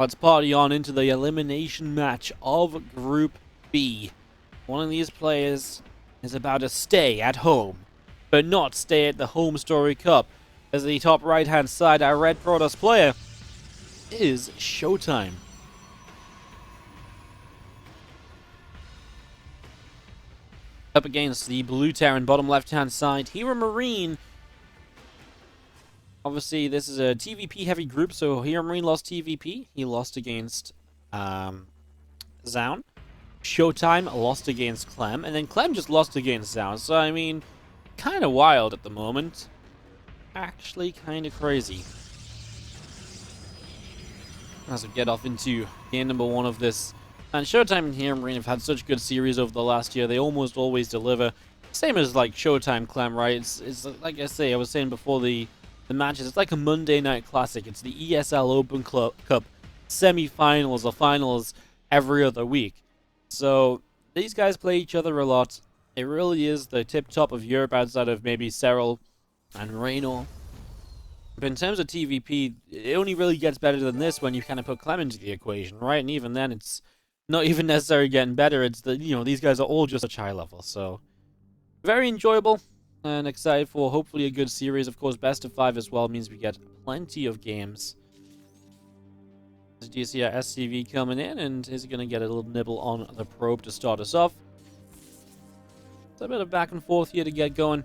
Let's party on into the elimination match of Group B. One of these players is about to stay at home, but not stay at the HomeStory Cup, as the top right-hand side, our red Protoss player, is ShoWTimE. Up against the blue Terran, bottom left-hand side, HeroMarine. Obviously, this is a TVP-heavy group, so HeroMarine lost TVP. He lost against Zaun. ShoWTimE lost against Clem, and then Clem just lost against Zaun. So, I mean, kind of wild at the moment. Actually, kind of crazy. As we get off into game number 1 of this. And ShoWTimE and HeroMarine have had such good series over the last year. They almost always deliver. Same as, like, ShoWTimE Clem, right? It's like I was saying before the matches, it's like a Monday night classic. It's the ESL Open Cup semi-finals or finals every other week. So these guys play each other a lot. It really is the tip-top of Europe outside of maybe Serral and Raynor. But in terms of TVP, it only really gets better than this when you kind of put Clem into the equation, right? And even then, it's not even necessarily getting better. It's the, these guys are all just such high level. So very enjoyable. And excited for hopefully a good series. Of course, best of 5 as well means we get plenty of games. As you see our SCV coming in, and is going to get a little nibble on the probe to start us off. It's a bit of back and forth here to get going.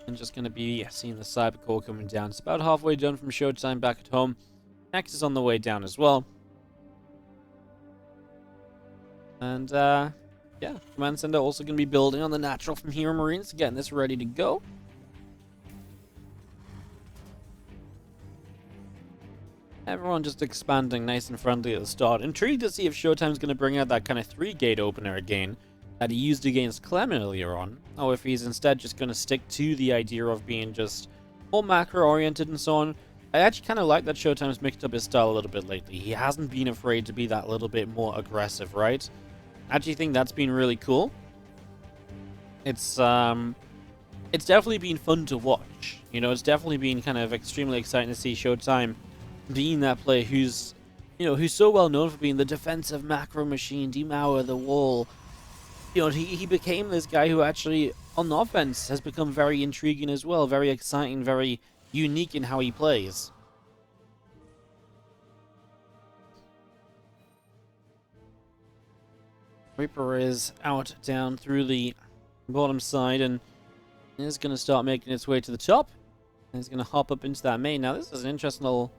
And just going to be seeing the Cyber Core coming down. It's about halfway done from ShoWTimE back at home. Next is on the way down as well. And, yeah, Command Center also going to be building on the natural from HeroMarines, getting this ready to go. Everyone just expanding nice and friendly at the start. Intrigued to see if ShoWTimE's going to bring out that kind of 3-gate opener again that he used against Clem earlier on, or if he's instead just going to stick to the idea of being just more macro-oriented and so on. I actually kind of like that ShoWTimE's mixed up his style a little bit lately. He hasn't been afraid to be that little bit more aggressive, right? I actually think that's been really cool. It's definitely been fun to watch. It's definitely been kind of extremely exciting to see ShoWTimE being that player who's so well known for being the defensive macro machine, demour the wall. He became this guy who actually, on offense, has become very intriguing as well, very exciting, very unique in how he plays. Reaper is out down through the bottom side and is going to start making its way to the top. And he's going to hop up into that main. Now, this is an interesting little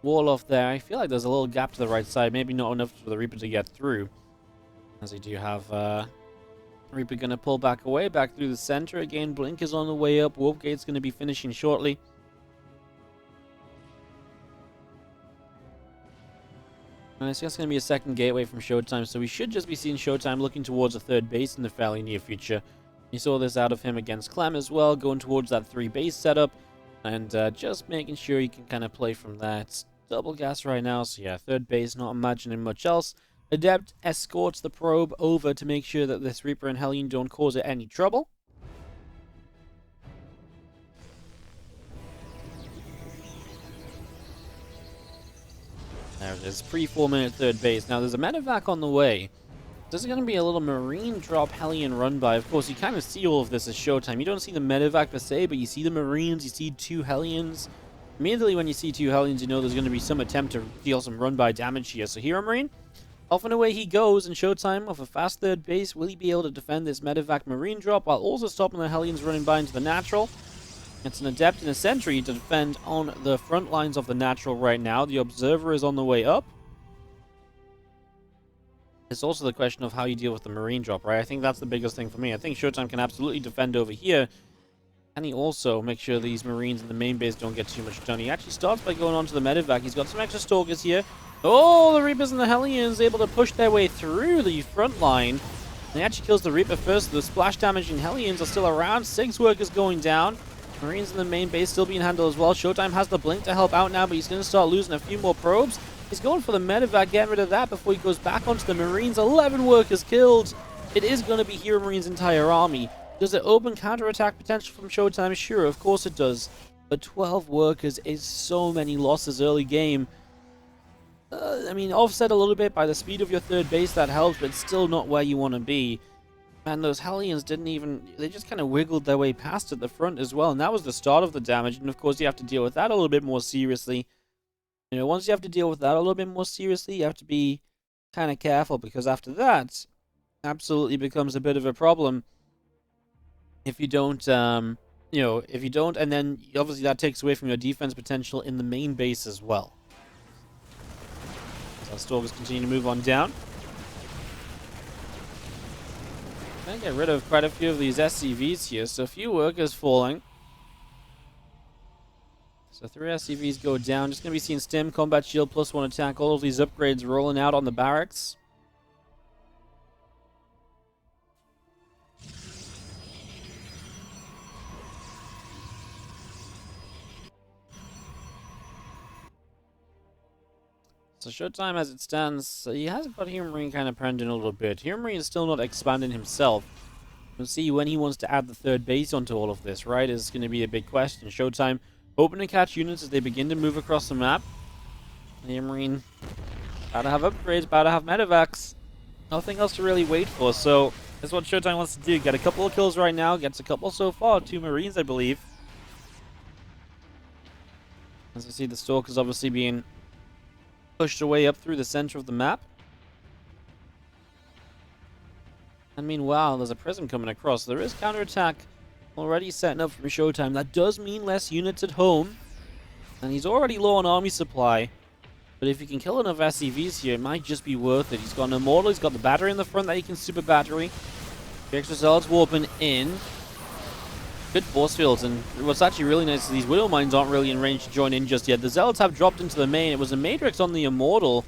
wall off there. I feel like there's a little gap to the right side. Maybe not enough for the Reaper to get through. As we do have Reaper going to pull back away, back through the center. Again, Blink is on the way up. Warp Gate's going to be finishing shortly. And it's just going to be a second gateway from ShoWTimE, so we should just be seeing ShoWTimE looking towards a 3rd base in the fairly near future. You saw this out of him against Clem as well, going towards that 3-base setup, and just making sure he can kind of play from that. It's double gas right now, so yeah, 3rd base, not imagining much else. Adept escorts the probe over to make sure that this Reaper and Hellion don't cause it any trouble. There it is, pre-4-minute 3rd base. Now, there's a medevac on the way. This is going to be a little Marine drop Hellion run by. Of course, you kind of see all of this as ShoWTimE. You don't see the medevac per se, but you see the Marines, you see 2 Hellions. Immediately when you see 2 Hellions, you know there's going to be some attempt to deal some run-by damage here. So HeroMarine, off and away he goes, and ShoWTimE off a fast 3rd base. Will he be able to defend this medevac Marine drop while also stopping the Hellions running by into the natural? It's an Adept and a Sentry to defend on the front lines of the natural right now. The Observer is on the way up. It's also the question of how you deal with the Marine drop, right? I think that's the biggest thing for me. I think ShoWTimE can absolutely defend over here. And he also make sure these Marines in the main base don't get too much done. He actually starts by going on to the medevac. He's got some extra Stalkers here. Oh, the Reapers and the Hellions able to push their way through the front line. And he actually kills the Reaper first. The splash damaging Hellions are still around. 6 workers going down. Marines in the main base still being handled as well. ShoWTimE has the Blink to help out now, but he's going to start losing a few more probes. He's going for the medevac, getting rid of that before he goes back onto the Marines. 11 workers killed. It is going to be HeroMarine's entire army. Does it open counterattack potential from ShoWTimE? Sure, of course it does. But 12 workers is so many losses early game. I mean, offset a little bit by the speed of your third base, that helps, but it's still not where you want to be. And those Hellions didn't even, they just kind of wiggled their way past at the front as well, and that was the start of the damage, and of course you have to deal with that a little bit more seriously. You know, once you have to deal with that a little bit more seriously, you have to be kind of careful, because after that, absolutely becomes a bit of a problem if you don't, you know, if you don't, and then obviously that takes away from your defense potential in the main base as well. So Stalkers continue to move on down. Gonna get rid of quite a few of these SCVs here, so a few workers falling. So 3 SCVs go down. Just gonna be seeing Stim, Combat Shield, +1 attack, all of these upgrades rolling out on the barracks. So ShoWTimE, as it stands, he has got HeroMarine kind of prenned in a little bit. HeroMarine is still not expanding himself. We'll see when he wants to add the third base onto all of this, right? Is going to be a big question. ShoWTimE hoping to catch units as they begin to move across the map. HeroMarine about to have upgrades, about to have medevacs. Nothing else to really wait for, so that's what ShoWTimE wants to do. Get a couple of kills right now, gets a couple so far, 2 Marines, I believe. As we see, the Stalkers obviously being pushed away up through the center of the map. And meanwhile, there's a prism coming across. There is counterattack already setting up from ShoWTimE. That does mean less units at home. And he's already low on army supply. But if he can kill enough SCVs here, it might just be worth it. He's got an Immortal, he's got the battery in the front that he can super battery. The extra Zealots warping in. Good force fields, and what's actually really nice is these Widow Mines aren't really in range to join in just yet. The Zealots have dropped into the main. It was a Matrix on the Immortal.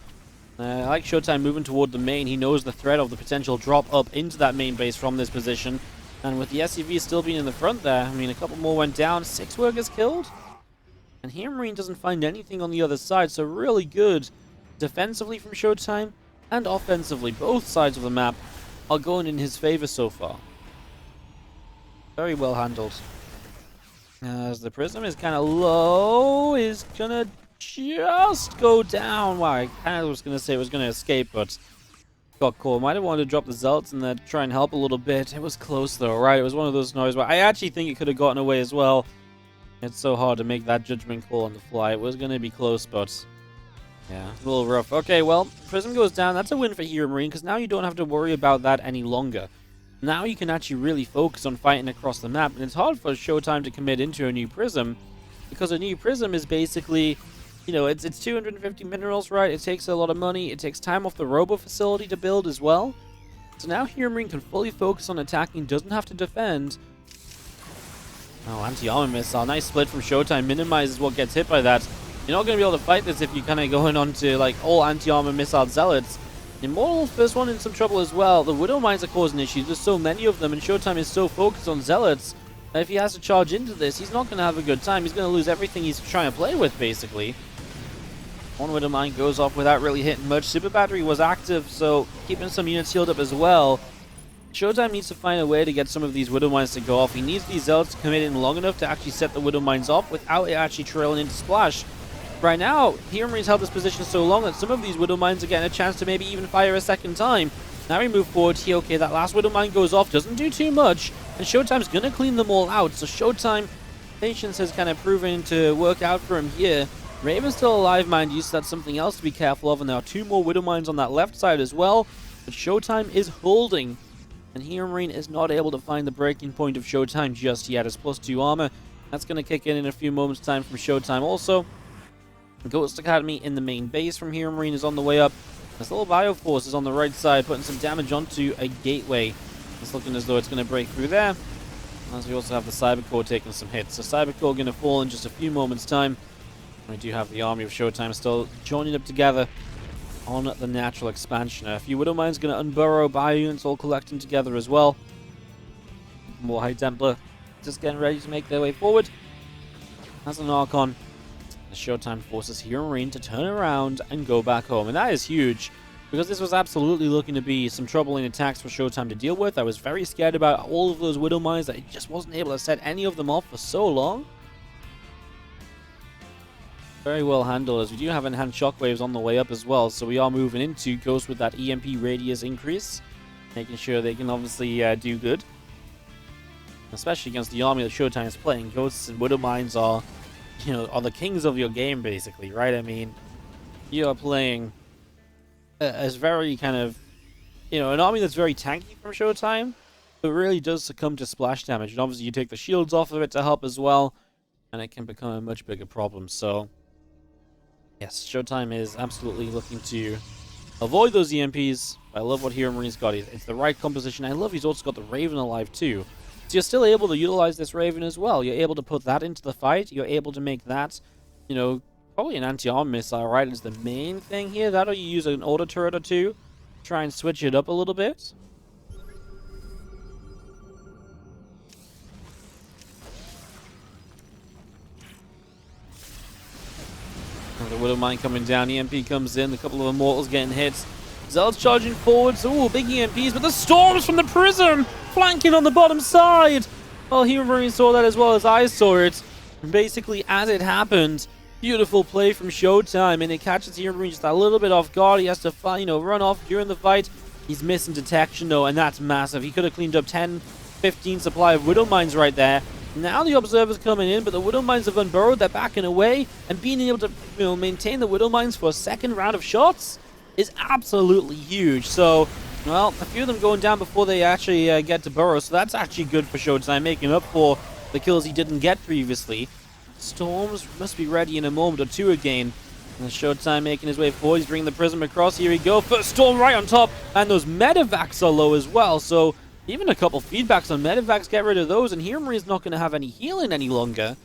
I like ShoWTimE moving toward the main. He knows the threat of the potential drop up into that main base from this position. And with the SCV still being in the front there, I mean, a couple more went down. 6 workers killed. And HeroMarine doesn't find anything on the other side, so really good defensively from ShoWTimE and offensively. Both sides of the map are going in his favor so far. Very well handled. As the prism is kind of low, is gonna just go down. Wow, I kind of was gonna say it was gonna escape, but got caught. Might have wanted to drop the Zealots and then try and help a little bit. It was close though, right? It was one of those scenarios where I actually think it could have gotten away as well. It's so hard to make that judgment call on the fly. It was gonna be close, but yeah, a little rough. Okay, well, prism goes down. That's a win for HeroMarine, because now you don't have to worry about that any longer. Now you can actually really focus on fighting across the map, and it's hard for ShoWTimE to commit into a new prism, because a new prism is basically, you know, it's 250 minerals, right? It takes a lot of money. It takes time off the robo facility to build as well. So now HeroMarine can fully focus on attacking, doesn't have to defend. Oh, anti-armor missile. Nice split from ShoWTimE. Minimizes what gets hit by that. You're not going to be able to fight this if you're kind of going on to, like, all anti-armor missile Zealots. Immortal, first one in some trouble as well. The Widow Mines are causing issues. There's so many of them, and ShoWTimE is so focused on Zealots that if he has to charge into this, he's not going to have a good time. He's going to lose everything he's trying to play with, basically. One Widow Mine goes off without really hitting much. Super Battery was active, so keeping some units healed up as well. ShoWTimE needs to find a way to get some of these Widow Mines to go off. He needs these Zealots to commit in long enough to actually set the Widow Mines off without it actually trailing into Splash. Right now, HeroMarine's held this position so long that some of these Widow Mines are getting a chance to maybe even fire a second time. Now we move forward here. Okay, that last Widow Mine goes off, doesn't do too much, and ShoWTimE's going to clean them all out. So ShoWTimE, patience has kind of proven to work out for him here. Raven's still alive, mind you, so that's something else to be careful of. And there are 2 more Widow Mines on that left side as well. But ShoWTimE is holding, and HeroMarine is not able to find the breaking point of ShoWTimE just yet. It's +2 armor. That's going to kick in a few moments' time from ShoWTimE also. Ghost Academy in the main base from HeroMarine is on the way up. This little Bioforce is on the right side, putting some damage onto a gateway. It's looking as though it's going to break through there. As we also have the Cyber Core taking some hits. So Cyber Core going to fall in just a few moments' time. We do have the army of ShoWTimE still joining up together on the natural expansion. A few Widow Mines going to unburrow, bio units all collecting together as well. More High Templar just getting ready to make their way forward. As an Archon, the ShoWTimE forces HeroMarine to turn around and go back home. And that is huge, because this was absolutely looking to be some troubling attacks for ShoWTimE to deal with. I was very scared about all of those Widow Mines, that I just wasn't able to set any of them off for so long. Very well handled, as we do have enhanced shockwaves on the way up as well, so we are moving into Ghost with that EMP radius increase, making sure they can obviously do good. Especially against the army that ShoWTimE is playing. Ghosts and Widowmines are, are the kings of your game, basically, right? I mean, you are playing as very kind of, an army that's very tanky from ShoWTimE, but really does succumb to splash damage. And obviously you take the shields off of it to help as well, and it can become a much bigger problem. So, yes, ShoWTimE is absolutely looking to avoid those EMPs. I love what HeroMarine's got. It's the right composition. I love he's also got the Raven alive too. So you're still able to utilize this Raven as well. You're able to put that into the fight. You're able to make that, probably an anti-arm missile, right, is the main thing here. That, or you use an auto turret or two. Try and switch it up a little bit. The Widowmine coming down. EMP comes in. A couple of Immortals getting hit. Zealots charging forwards. Ooh, big EMPs. But the storms from the Prism flanking on the bottom side. Well, HeroMarine saw that as well as I saw it. And basically, as it happened, beautiful play from ShoWTimE, and it catches HeroMarine just a little bit off guard. He has to, run off during the fight. He's missing detection, though, and that's massive. He could have cleaned up 10, 15 supply of Widowmines right there. Now the Observer's coming in, but the Widowmines have unburrowed. They're backing away, and being able to, maintain the Widowmines for a second round of shots is absolutely huge. So, well, a few of them going down before they actually get to burrow, so that's actually good for ShoWTimE, making up for the kills he didn't get previously. Storms must be ready in a moment or two again. And ShoWTimE making his way forward. He's bringing the Prism across. Here we go. First Storm right on top. And those Medivacs are low as well. So even a couple feedbacks on Medivacs, get rid of those. And HeroMarine's not going to have any healing any longer.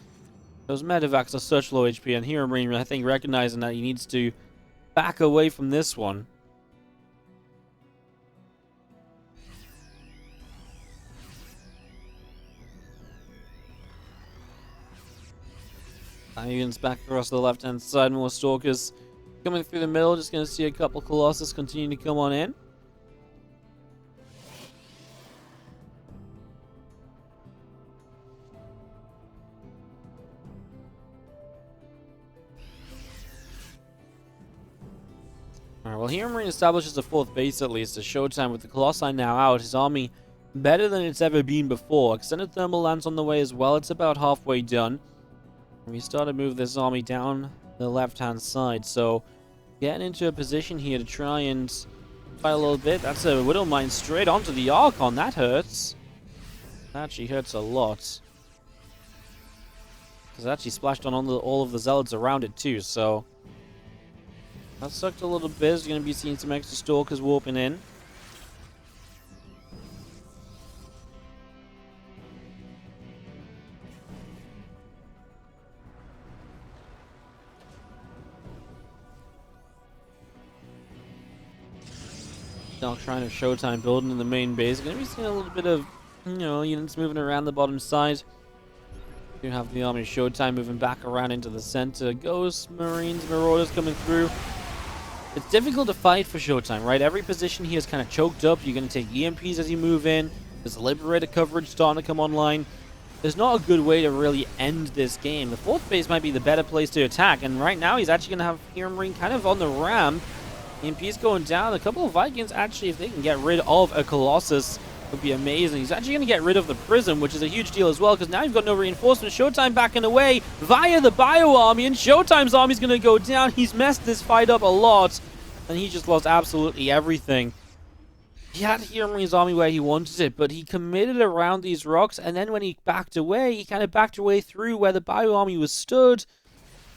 Those Medivacs are such low HP. And HeroMarine, I think, recognizing that he needs to back away from this one. Units back across the left-hand side. More Stalkers coming through the middle. Just going to see a couple Colossus continue to come on in. Alright, well, HeroMarine establishes a fourth base at least. As ShoWTimE, with the Colossi now out, his army better than it's ever been before. Extended Thermal Lance on the way as well. It's about halfway done. We start to move this army down the left-hand side, so getting into a position here to try and fight a little bit. That's a Widowmine straight onto the Archon. That hurts. That actually hurts a lot. Because it actually splashed on all of the Zealots around it too, so that sucked a little bit. You're going to be seeing some extra Stalkers warping in. Now trying to ShoWTimE building in the main base. Going to be seeing a little bit of, units moving around the bottom side. You have the army of ShoWTimE moving back around into the center. Ghosts, Marines, Marauders coming through. It's difficult to fight for ShoWTimE, right? Every position here is kind of choked up. You're going to take EMPs as you move in. There's Liberator coverage starting to come online. There's not a good way to really end this game. The fourth base might be the better place to attack, and right now he's actually going to have HeroMarine kind of on the ramp. EMP's going down. A couple of Vikings, actually, if they can get rid of a Colossus, would be amazing. He's actually going to get rid of the Prism, which is a huge deal as well, because now you've got no reinforcements. ShoWTimE backing away via the Bio Army, and ShoWTimE's army's going to go down. He's messed this fight up a lot, and he just lost absolutely everything. He had HeroMarine's army where he wanted it, but he committed around these rocks, and then when he backed away, he kind of backed away through where the Bio Army was stood.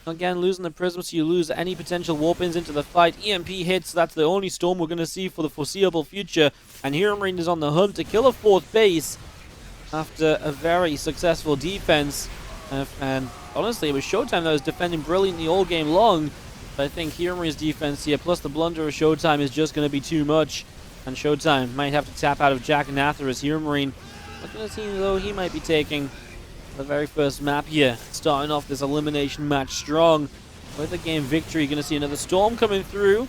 Again, losing the Prism, so you lose any potential warp-ins into the fight. EMP hits, that's the only storm we're going to see for the foreseeable future. And HeroMarine is on the hunt to kill a fourth base after a very successful defense. And honestly, it was ShoWTimE that was defending brilliantly all game long. But I think HeroMarine's defense here, plus the blunder of ShoWTimE, is just going to be too much. And ShoWTimE might have to tap out of Jack and Nather as HeroMarine. Looking to see, though, he might be taking the very first map here, starting off this elimination match strong with a game victory. Going to see another storm coming through.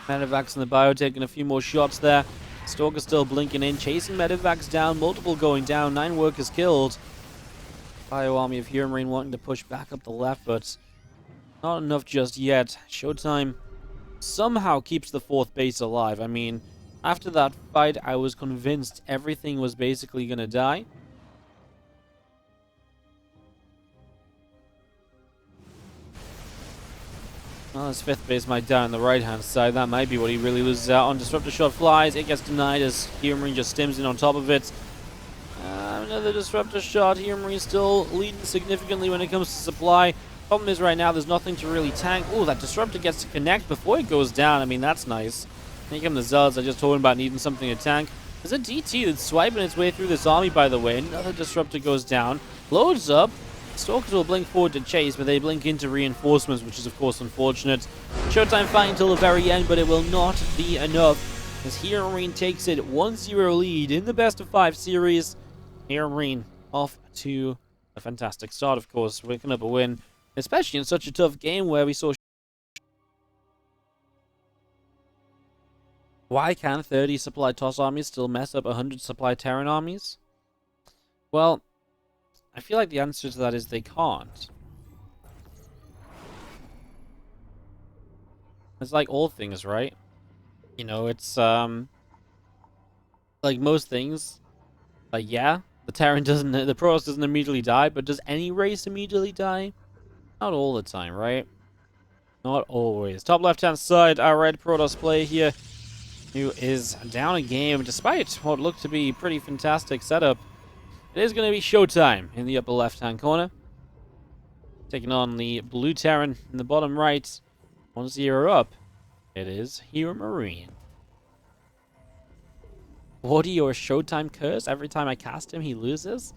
Medivacs in the Bio taking a few more shots there. Stalker still blinking in, chasing Medivacs down, multiple going down, 9 workers killed. Bio army of HeroMarine wanting to push back up the left, but not enough just yet. ShoWTimE somehow keeps the 4th base alive. I mean, after that fight, I was convinced everything was basically going to die. Well, his 5th base might die on the right-hand side. That might be what he really loses out on. Disruptor shot flies. It gets denied as HeroMarine just stims in on top of it. Another disruptor shot. HeroMarine still leading significantly when it comes to supply. Problem is right now there's nothing to really tank. Oh, that disruptor gets to connect before it goes down. I mean, that's nice. Here come the Zealots. I just told him about needing something to tank. There's a DT that's swiping its way through this army, by the way. Another disruptor goes down. Loads up. Stalkers will blink forward to chase, but they blink into reinforcements, which is of course unfortunate. ShoWTimE fighting until the very end, but it will not be enough as HeroMarine takes it 1-0 lead in the best of 5 series. HeroMarine off to a fantastic start, of course, picking up a win, especially in such a tough game where we saw. Why can 30 supply Toss armies still mess up 100 supply Terran armies? Well, I feel like the answer to that is they can't. It's like all things, right? You know, it's like most things. Like, yeah, the Terran doesn't, the Protoss doesn't immediately die, but does any race immediately die? Not all the time, right? Not always. Top left-hand side, our red Protoss player here, who is down a game despite what looked to be pretty fantastic setup. It is going to be ShoWTimE in the upper left-hand corner, taking on the blue Terran in the bottom right. 1-0 up. It is HeroMarine. Wardy or ShoWTimE curse? Every time I cast him, he loses?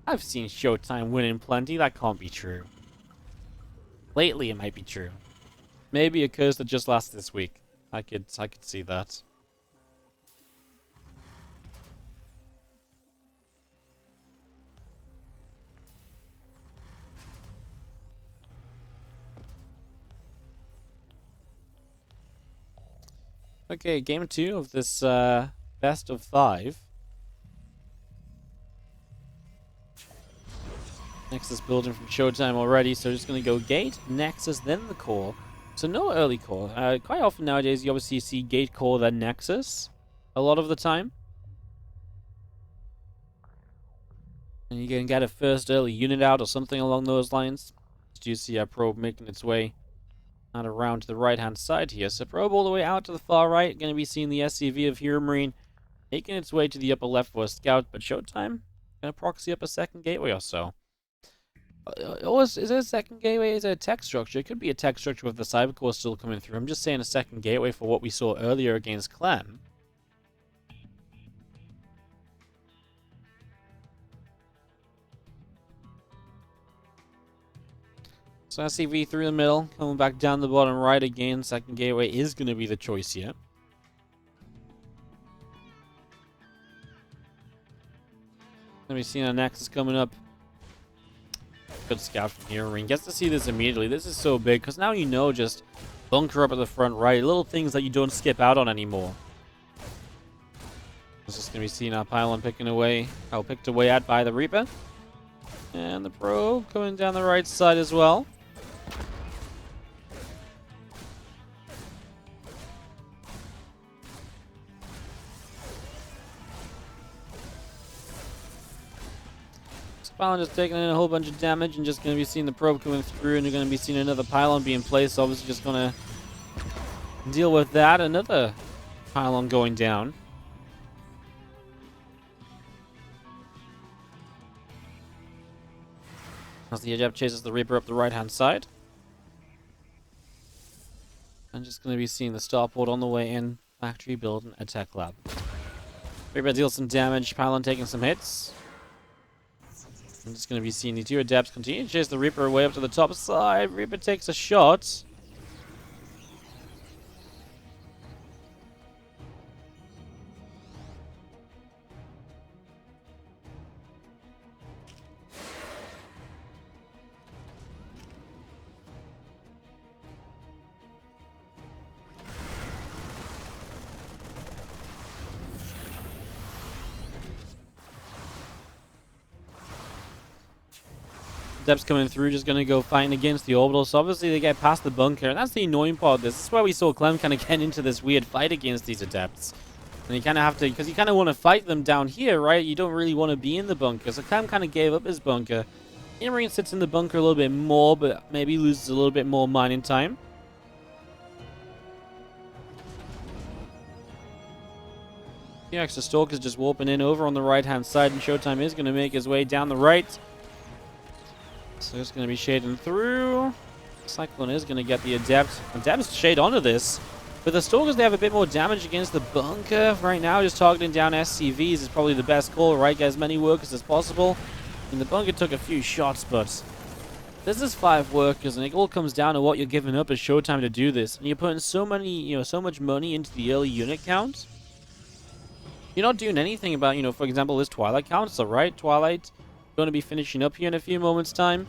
I've seen ShoWTimE win in plenty. That can't be true. Lately, it might be true. Maybe a curse that just lasts this week. I could see that. Okay, game 2 of this best of 5. Nexus building from ShoWTimE already, so just going to go Gate, Nexus, then the core. So no early core. Quite often nowadays you obviously see Gate, core, then Nexus. A lot of the time. And you can get a first early unit out or something along those lines. Do you see our probe making its way out around to the right-hand side here. So probe all the way out to the far right. Going to be seeing the SCV of HeroMarine making its way to the upper left for a scout. But ShoWTimE going to proxy up a second gateway or so. Is it a second gateway? Is it a tech structure? It could be a tech structure with the Cybercore still coming through. I'm just saying a second gateway for what we saw earlier against Clem. So SCV through the middle, coming back down the bottom right again. Second gateway is going to be the choice here. Let me see our Nexus coming up. Good scout from HeroMarine. Gets to see this immediately. This is so big because now you know just bunker up at the front right. Little things that you don't skip out on anymore. This is going to be seeing our pylon picking away. Picked away at by the Reaper. And the probe coming down the right side as well. Pylon just taking in a whole bunch of damage and just going to be seeing the probe coming through, and you're going to be seeing another pylon being placed. So obviously just going to deal with that. Another pylon going down. As the Adept chases the Reaper up the right-hand side. I'm just going to be seeing the starport on the way in. Factory building a tech lab. Reaper deals some damage. Pylon taking some hits. I'm just going to be seeing the 2 Adepts continue to chase the Reaper away up to the top side. Reaper takes a shot. Depths coming through, just going to go fighting against the orbitals. So obviously they get past the bunker, and that's the annoying part of this. This is where we saw Clem kind of get into this weird fight against these Adepts. And you kind of have to, because you kind of want to fight them down here, right? You don't really want to be in the bunker. So Clem kind of gave up his bunker. HeroMarine sits in the bunker a little bit more, but maybe loses a little bit more mining time. The extra Stalker's just warping in over on the right-hand side, and ShoWTimE is going to make his way down the right. So it's going to be shading through. Cyclone is going to get the Adept. Adepts shade onto this. But the Stalkers, they have a bit more damage against the bunker. Right now, just targeting down SCVs is probably the best call, right? Get as many workers as possible. And the bunker took a few shots, but this is 5 workers, and it all comes down to what you're giving up as ShoWTimE to do this. And you're putting so much money into the early unit count. You're not doing anything about, for example, this Twilight Council, right? Twilight going to be finishing up here in a few moments' time.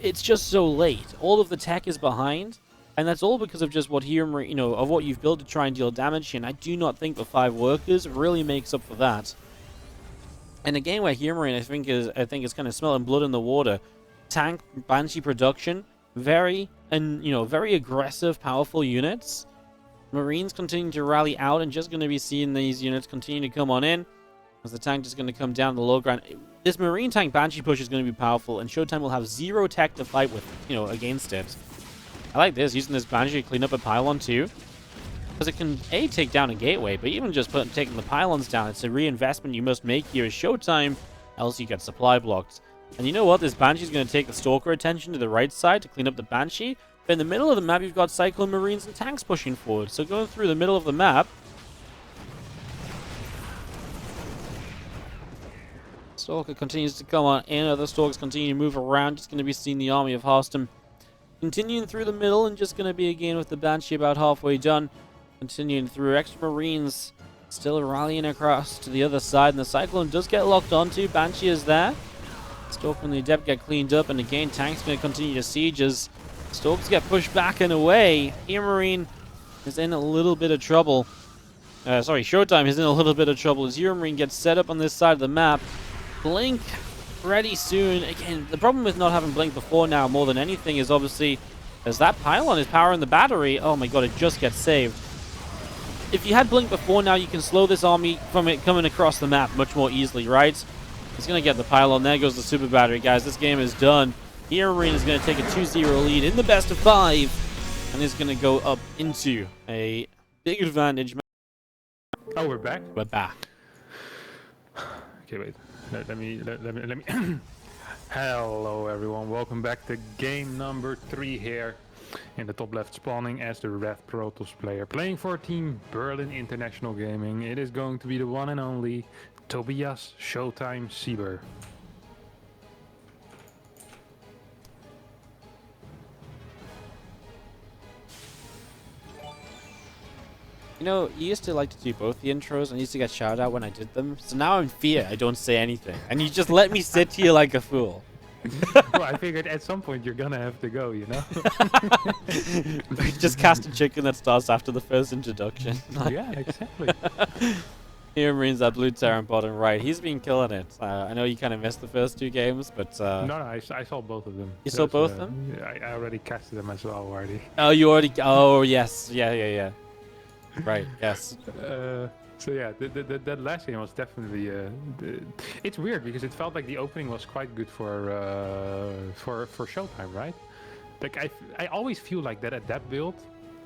It's just so late. All of the tech is behind, and that's all because of just what HeroMarine, of what you've built to try and deal damage. And I do not think the 5 workers really makes up for that. In a game where HeroMarine, I think is kind of smelling blood in the water. Tank Banshee production, very aggressive, powerful units. Marines continue to rally out, and just going to be seeing these units continue to come on in as the tank just going to come down the low ground. This Marine tank Banshee push is going to be powerful, and ShoWTimE will have 0 tech to fight with, against it. I like this, using this Banshee to clean up a pylon too, because it can take down a gateway, but even just taking the pylons down, it's a reinvestment you must make here as ShoWTimE, else you get supply blocked. And you know what? This Banshee is going to take the Stalker attention to the right side to clean up the Banshee. But in the middle of the map, you've got Cyclone Marines and tanks pushing forward. So going through the middle of the map, Stalker continues to come on in. Other Stalkers continue to move around. Just going to be seeing the army of HeroMarine continuing through the middle, and just going to be again with the Banshee about halfway done. Continuing through, extra Marines still rallying across to the other side, and the Cyclone does get locked onto. Banshee is there. Stalker and the Adept get cleaned up, and again, tanks going to continue to siege as Stalkers get pushed back and away. HeroMarine is in a little bit of trouble. ShoWTimE is in a little bit of trouble as HeroMarine gets set up on this side of the map. Blink ready soon. Again, the problem with not having Blink before now more than anything is obviously as that pylon is powering the battery. Oh my god, it just gets saved. If you had Blink before now, you can slow this army from it coming across the map much more easily, right? It's going to get the pylon. There goes the super battery, guys. This game is done. HeroMarine is going to take a 2-0 lead in the best of 5 and is going to go up into a big advantage. Oh, we're back? We're back. Okay, wait. Let me. Hello, everyone. Welcome back to game number 3 here. In the top left, spawning as the Red Protoss player. Playing for Team Berlin International Gaming. It is going to be the one and only Tobias ShoWTimE Sieber. You used to like to do both the intros, and I used to get shouted out when I did them. So now I'm in fear I don't say anything. And you just let me sit here like a fool. Well, I figured at some point you're gonna have to go, Just cast a chicken that starts after the first introduction. Yeah, exactly. HeroMarine's that blue Terran bottom right. He's been killing it. I know you kind of missed the first 2 games, but... No, I saw both of them. You saw both of them? I already casted them as well, already. Oh, you already... Oh, yes. Yeah. Right, yes. So yeah, that last game was definitely... it's weird, because it felt like the opening was quite good for ShoWTimE, right? Like, I always feel like that Adept build,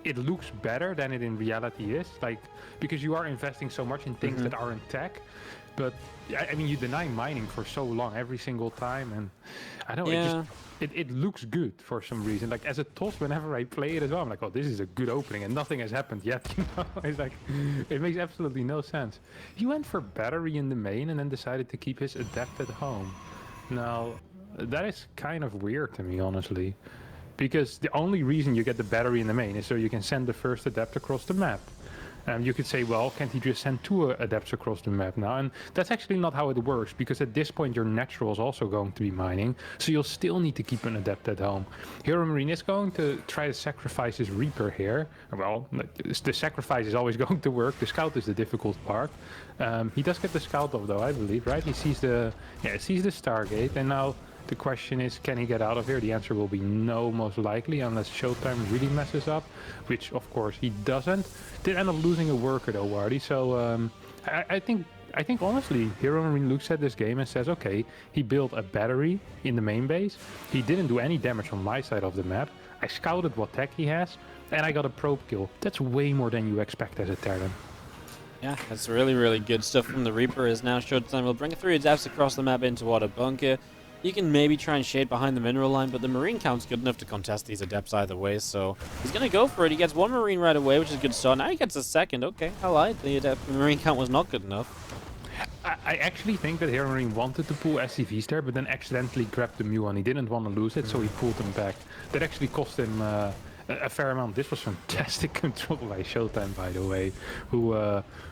it looks better than it in reality is. Like, because you are investing so much in things that aren't tech. But, I mean, you deny mining for so long, every single time. And I don't know, it looks good for some reason. Like, as a TOS, whenever I play it as well, I'm like, oh, this is a good opening. And nothing has happened yet, It's like, it makes absolutely no sense. He went for battery in the main and then decided to keep his Adept at home. Now, that is kind of weird to me, honestly. Because the only reason you get the battery in the main is so you can send the first Adept across the map. You could say, well, can't he just send 2 Adepts across the map now? And that's actually not how it works, because at this point your natural is also going to be mining, so you'll still need to keep an Adept at home. HeroMarine is going to try to sacrifice his Reaper here. Well, the sacrifice is always going to work. The Scout is the difficult part. He does get the Scout off though, I believe, right? He sees the Stargate, and now The question is, can he get out of here? The answer will be no, most likely, unless ShoWTimE really messes up, which of course he doesn't. Did end up losing a worker though, Wardy. So I think honestly, HeroMarine looks at this game and says, okay, he built a battery in the main base. He didn't do any damage on my side of the map. I scouted what tech he has, and I got a probe kill. That's way more than you expect as a Terran. Yeah, that's really, really good stuff from the Reaper. As now ShoWTimE will bring 3 adepts across the map into what, a bunker. You can maybe try and shade behind the mineral line, but the Marine count's good enough to contest these adepts either way, so he's going to go for it. He gets 1 Marine right away, which is a good start. Now he gets a second. Okay, I lied. The Marine count was not good enough. I actually think that HeroMarine wanted to pull SCVs there, but then accidentally grabbed the Mule and he didn't want to lose it, so he pulled them back. That actually cost him a fair amount. This was fantastic control by ShoWTimE, by the way, who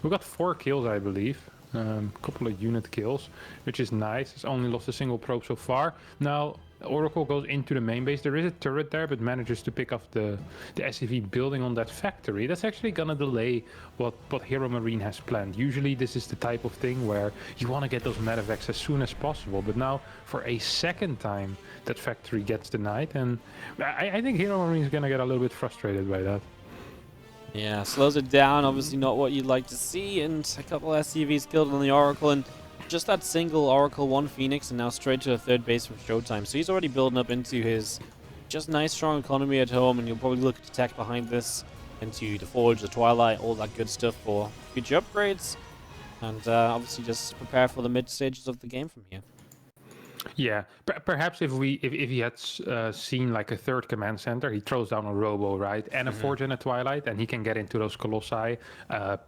got 4 kills, I believe. A couple of unit kills, which is nice. He's only lost a single probe so far. Now Oracle goes into the main base. There is a turret there, but manages to pick up the SCV building on that factory. That's actually gonna delay what HeroMarine has planned. Usually this is the type of thing where you want to get those medevacs as soon as possible, but now for a second time that factory gets denied, and I think HeroMarine is gonna get a little bit frustrated by that. Yeah, slows it down. Obviously not what you'd like to see, and a couple SCVs killed on the Oracle, and just that single Oracle, 1 Phoenix, and now straight to a 3rd base from ShoWTimE. So he's already building up into his just nice, strong economy at home, and you'll probably look at the tech behind this, into the Forge, the Twilight, all that good stuff for future upgrades, and obviously just prepare for the mid stages of the game from here. Yeah, perhaps if he had seen like a 3rd command center, he throws down a Robo, right, and a Forge and a Twilight, and he can get into those Colossi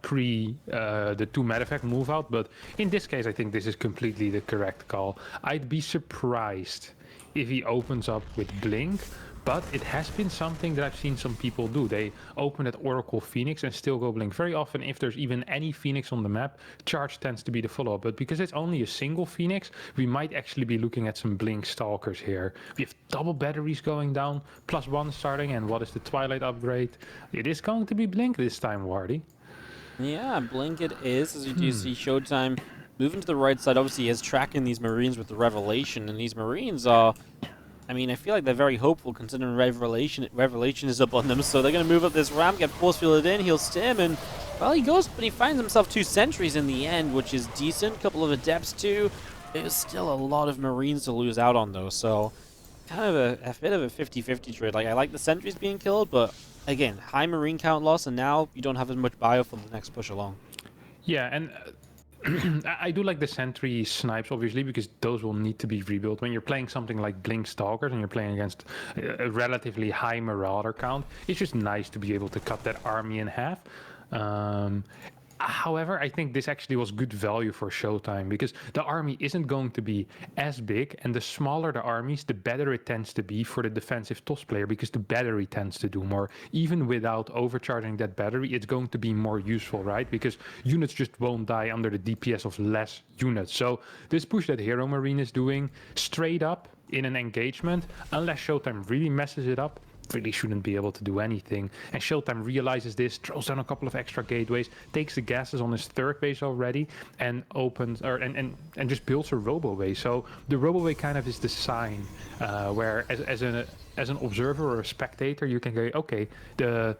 pre the 2 medevac move out. But in this case, I think this is completely the correct call. I'd be surprised if he opens up with Blink, but it has been something that I've seen some people do. They open at Oracle Phoenix and still go Blink. Very often, if there's even any Phoenix on the map, Charge tends to be the follow-up. But because it's only a single Phoenix, we might actually be looking at some Blink Stalkers here. We have double batteries going down, +1 starting, and what is the Twilight upgrade? It is going to be Blink this time, Wardy. Yeah, Blink it is, as you do see ShoWTimE moving to the right side. Obviously, he is tracking these Marines with the Revelation, and these Marines are... I mean, I feel like they're very hopeful considering Revelation is up on them, so they're going to move up this ramp, get force fielded in, he'll stim, and, well, he goes, but he finds himself 2 sentries in the end, which is decent. Couple of adepts too. There's still a lot of Marines to lose out on, though, so kind of a bit of a 50-50 trade. Like, I like the sentries being killed, but, again, high Marine count loss, and now you don't have as much bio for the next push along. Yeah, and... I do like the sentry snipes, obviously, because those will need to be rebuilt. When you're playing something like Blink Stalkers and you're playing against a relatively high Marauder count, it's just nice to be able to cut that army in half. However, I think this actually was good value for ShoWTimE, because the army isn't going to be as big, and the smaller the armies, the better it tends to be for the defensive TOS player, because the battery tends to do more. Even without overcharging that battery, it's going to be more useful, right? Because units just won't die under the DPS of less units. So this push that HeroMarine is doing straight up in an engagement, unless ShoWTimE really messes it up, really shouldn't be able to do anything. And ShoWTimE realizes this, throws down a couple of extra gateways, takes the gases on his 3rd base already, and opens and just builds a Robo base. So the Robo base kind of is the sign where as an observer or a spectator, you can go, okay, the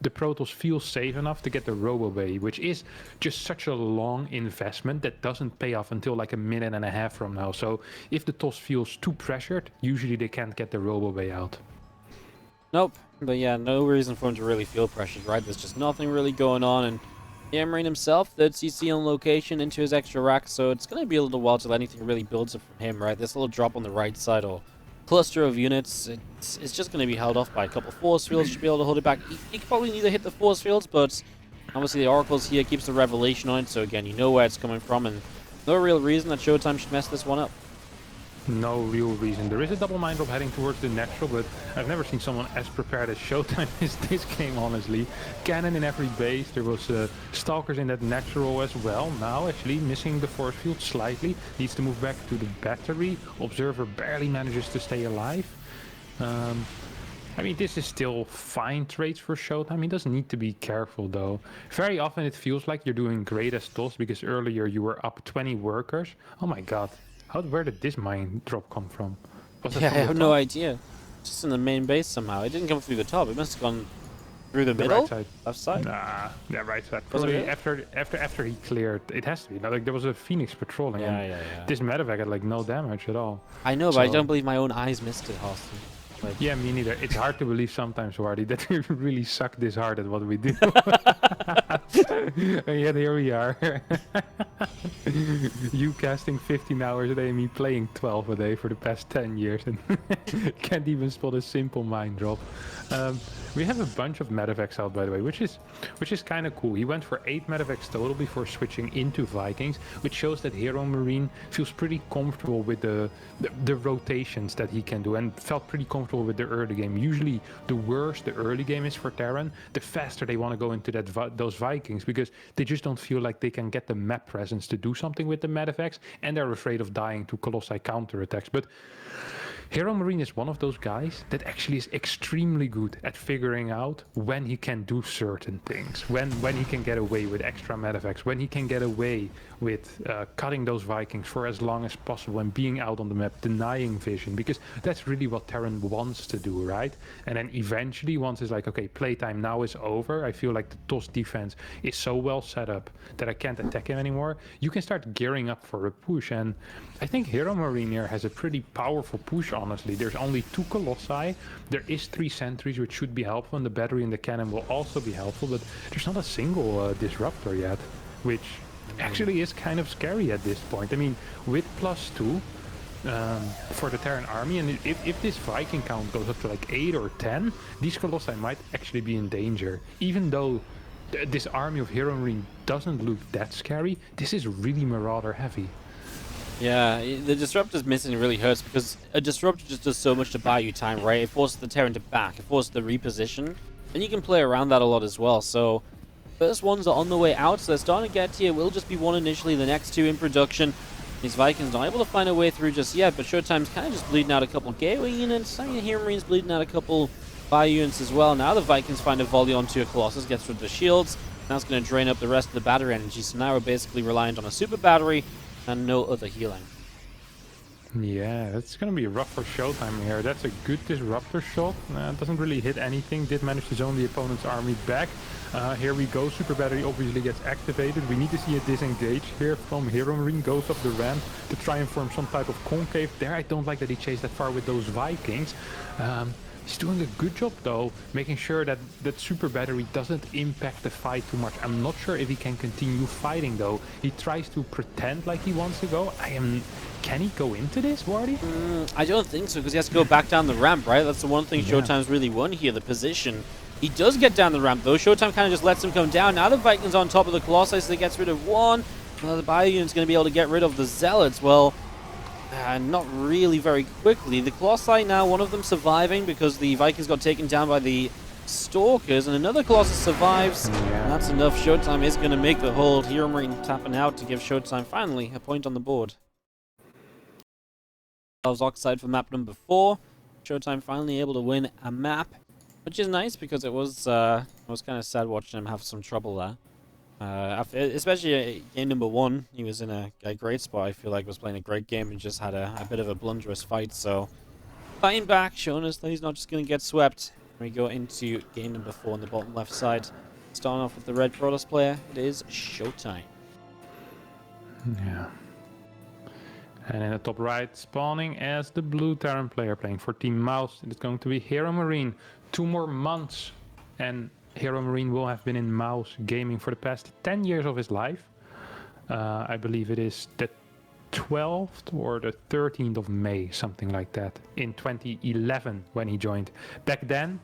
Protoss feels safe enough to get the Robo Bay, which is just such a long investment that doesn't pay off until like a minute and a half from now. So if the TOS feels too pressured, usually they can't get the Robo Bay out. Nope, but yeah, no reason for him to really feel pressured, right? There's just nothing really going on, and HeroMarine himself, 3rd CC on location into his extra rack, so it's going to be a little while till anything really builds up from him, right? This little drop on the right side, or cluster of units, it's just going to be held off by a couple of force fields to be able to hold it back. He could probably need to hit the force fields, but obviously the Oracles here keeps the Revelation on it, so again, you know where it's coming from, and no real reason that ShoWTimE should mess this one up. No real reason. There is a double mind drop heading towards the natural, but I've never seen someone as prepared as ShoWTimE is this game, honestly. Cannon in every base. There was Stalkers in that natural as well. Now actually missing the force field slightly. Needs to move back to the battery. Observer barely manages to stay alive. I mean, this is still fine trades for ShoWTimE. He doesn't need to be careful, though. Very often it feels like you're doing great as TOS, because earlier you were up 20 workers. Oh my god. Where did this mine drop come from? Was it Yeah, from I the have no top? idea. Just in the main base somehow. It didn't come through the top. It must have gone through the The middle? right side. Left side? Nah, yeah, right side. Was it Probably really? after he cleared. It has to be. Like there was a Phoenix patrolling, and Yeah. this medevac had like no damage at all. I know, but I So don't believe my own eyes missed it, Austin. Like, yeah, me neither. It's hard to believe sometimes, Wardy, that we really suck this hard at what we do. And yet here we are. You casting 15 hours a day, me playing 12 a day for the past 10 years, and can't even spot a simple mine drop. We have a bunch of medevacs out, by the way, which is kind of cool. He went for 8 medevacs total before switching into Vikings, which shows that HeroMarine feels pretty comfortable with the rotations that he can do, and felt pretty comfortable with the early game. Usually, the worse the early game is for Terran, the faster they want to go into those Vikings, because they just don't feel like they can get the map presence to do something with the medevacs, and they're afraid of dying to Colossi counterattacks. But HeroMarine is one of those guys that actually is extremely good at figuring out when he can do certain things, when he can get away with extra medevacs, when he can get away with cutting those Vikings for as long as possible and being out on the map, denying vision, because that's really what Terran wants to do, right? And then eventually, once it's like, okay, playtime now is over, I feel like the TOS defense is so well set up that I can't attack him anymore, you can start gearing up for a push. And I think HeroMarine here has a pretty powerful push, honestly. There's only 2 Colossi, there is 3 sentries, which should be helpful, and the battery and the cannon will also be helpful, but there's not a single disruptor yet, which actually is kind of scary at this point. I mean, with +2 for the Terran army, and if this Viking count goes up to like 8 or 10, these Colossi might actually be in danger. Even though this army of HeroMarine doesn't look that scary, this is really Marauder heavy. yeah, the Disruptor's missing really hurts because a Disruptor just does so much to buy you time, right? It forces the Terran to back, it forces the reposition, and you can play around that a lot as well. So, first ones are on the way out, so they're starting to get here. Will just be one initially, the next 2 in production. These Vikings not able to find a way through just yet, but ShoWTimE's kind of just bleeding out a couple gateway units. I mean, HeroMarine's bleeding out a couple fire units as well. Now the Vikings find a volley onto a Colossus, gets rid of the shields. That's going to drain up the rest of the battery energy, so now we're basically reliant on a super battery and no other healing. Yeah, it's gonna be rough for ShoWTimE here. That's a good disruptor shot. Doesn't really hit anything. Did manage to zone the opponent's army back. Here we go. Super battery obviously gets activated. We need to see a disengage here from HeroMarine. Goes up the ramp to try and form some type of concave. There, I don't like that he chased that far with those Vikings. He's doing a good job though, making sure that that super battery doesn't impact the fight too much. I'm not sure if he can continue fighting though. He tries to pretend like he wants to go. Can he go into this, Wardy? I don't think so, because he has to go back down the ramp, right? That's the one thing ShoWTimE's really won here, the position. He does get down the ramp though. ShoWTimE kind of just lets him come down. Now the Vikings on top of the Colossi, so he gets rid of one. The bio unit's going to be able to get rid of the Zealots. Well, not really very quickly. The Colossi now, one of them surviving because the Vikings got taken down by the Stalkers, and another Colossus survives. And that's enough. ShoWTimE is going to make the hold. HeroMarine tapping out to give ShoWTimE finally a point on the board. Oxide for map number 4. ShoWTimE finally able to win a map, which is nice because it was kind of sad watching him have some trouble there. Especially game number 1, he was in a great spot. I feel like was playing a great game and just had a bit of a blunderous fight. So fighting back, showing us that he's not just going to get swept. We go into game number 4 on the bottom left side. Starting off with the red Protoss player, it is ShoWTimE. Yeah. And in the top right, spawning as the blue Terran player playing for Team Mouse. It's going to be HeroMarine. 2 more months and HeroMarine will have been in Mouse gaming for the past 10 years of his life. I believe it is the 12th or the 13th of May, something like that, in 2011 when he joined. Back then,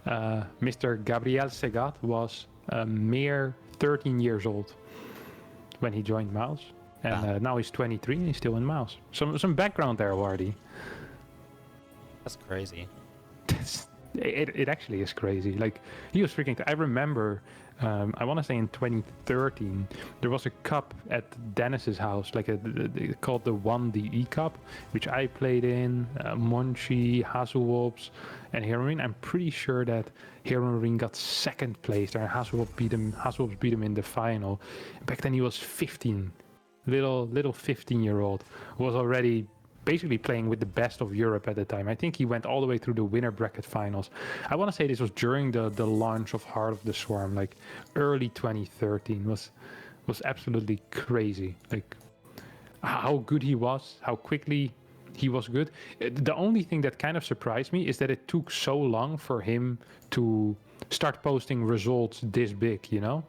Mr. Gabriel Segat was a mere 13 years old when he joined Mouse. And now he's 23 and he's still in Mouse. Some background there, Wardy. That's crazy. It actually is crazy. Like, he was freaking... I remember, I want to say in 2013, there was a cup at Dennis's house, like called the 1DE Cup, which I played in, Monchi, Hazelwops, and HeroMarine. I'm pretty sure that HeroMarine got 2nd place there, and Hazelwops beat him in the final. Back then he was 15. little 15-year-old, was already basically playing with the best of Europe at the time. I think he went all the way through the winner bracket finals. I want to say this was during the launch of Heart of the Swarm, like early 2013. Was absolutely crazy. Like how good he was, how quickly he was good. The only thing that kind of surprised me is that it took so long for him to start posting results this big, you know?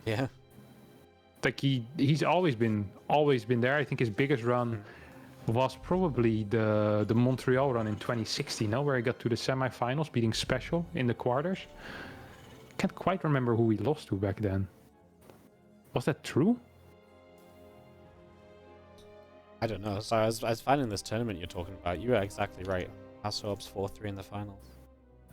Yeah. Like he's always been there. I think his biggest run was probably the Montreal run in 2016, where he got to the semifinals, beating Special in the quarters. Can't quite remember who he lost to back then. Was that true? I don't know. So I was finding this tournament you're talking about. You were exactly right. HeroMarine's 4-3 in the finals.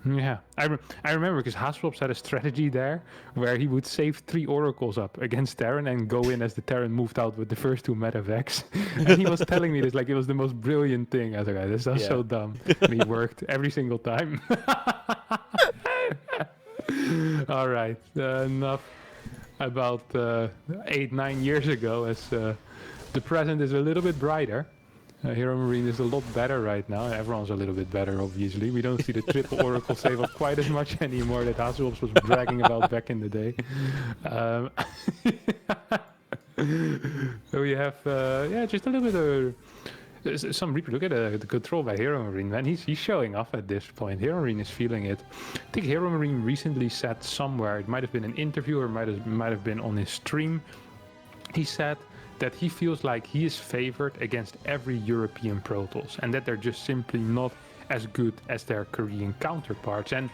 Yeah, I remember because HeroMarine had a strategy there where he would save 3 oracles up against Terran and go in as the Terran moved out with the first 2 medevacs. And he was telling me this like it was the most brilliant thing. I was like, this is so dumb. And he worked every single time. All right, enough about 8-9 years ago, as the present is a little bit brighter. HeroMarine is a lot better right now. Everyone's a little bit better, obviously. We don't see the triple oracle save up quite as much anymore that HeroMarine was bragging about back in the day. So we have, just a little bit of some replay. Look at the control by HeroMarine, man. He's showing off at this point. HeroMarine is feeling it. I think HeroMarine recently said somewhere, it might have been an interview or might have been on his stream, he said that he feels like he is favored against every European Protoss and that they're just simply not as good as their Korean counterparts. And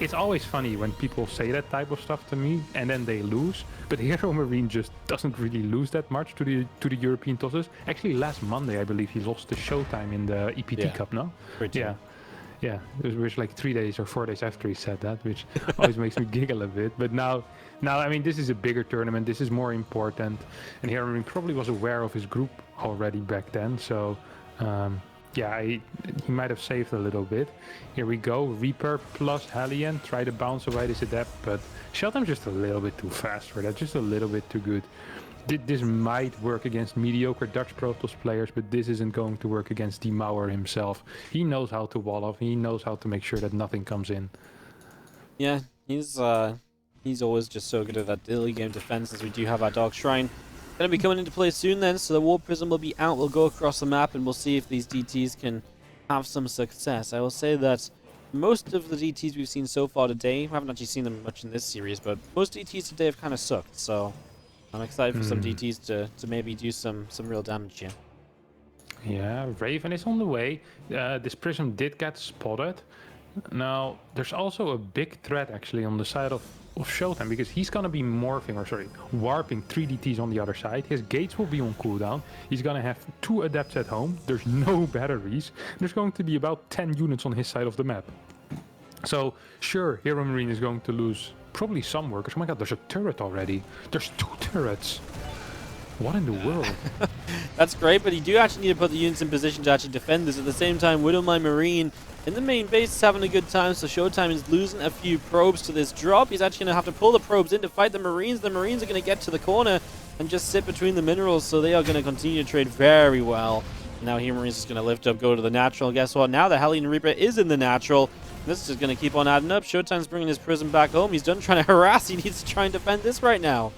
it's always funny when people say that type of stuff to me and then they lose, but HeroMarine just doesn't really lose that much to the European tosses. Actually, last Monday, I believe he lost to ShoWTimE in the EPT Cup, no? Yeah, it was like 3 days or 4 days after he said that, which always makes me giggle a bit. But now, I mean, this is a bigger tournament. This is more important. And HeroMarine probably was aware of his group already back then. So, he might have saved a little bit. Here we go. Reaper plus Hellion. Try to bounce away this adept. But ShoWTimE's just a little bit too fast for that. Just a little bit too good. This might work against mediocre Dutch Protoss players, but this isn't going to work against Demauer himself. He knows how to wall off. He knows how to make sure that nothing comes in. Yeah, he's always just so good at that early game defense, as we do have our Dark Shrine going to be coming into play soon then, so the Warp Prism will be out. We'll go across the map and we'll see if these DTs can have some success. I will say that most of the DTs we've seen so far today, we haven't actually seen them much in this series, but most DTs today have kind of sucked, so I'm excited for some DTs to maybe do some real damage here. Yeah, Raven is on the way. This Prism did get spotted. Now, there's also a big threat actually on the side of ShoWTimE, because he's going to be warping 3 DTs on the other side. His gates will be on cooldown. He's going to have 2 adepts at home. There's no batteries. There's going to be about 10 units on his side of the map. So, sure, HeroMarine is going to lose probably some workers. Oh my god, there's a turret already. There's 2 turrets. What in the world? That's great, but you do actually need to put the units in position to actually defend this. At the same time, Widowmine Marine in the main base is having a good time, so ShoWTimE is losing a few probes to this drop. He's actually going to have to pull the probes in to fight the Marines. The Marines are going to get to the corner and just sit between the minerals, so they are going to continue to trade very well. Now HeroMarine is just going to lift up, go to the natural. Guess what? Now the Hellion Reaper is in the natural. This is going to keep on adding up. ShoWTimE's bringing his Prism back home. He's done trying to harass. He needs to try and defend this right now.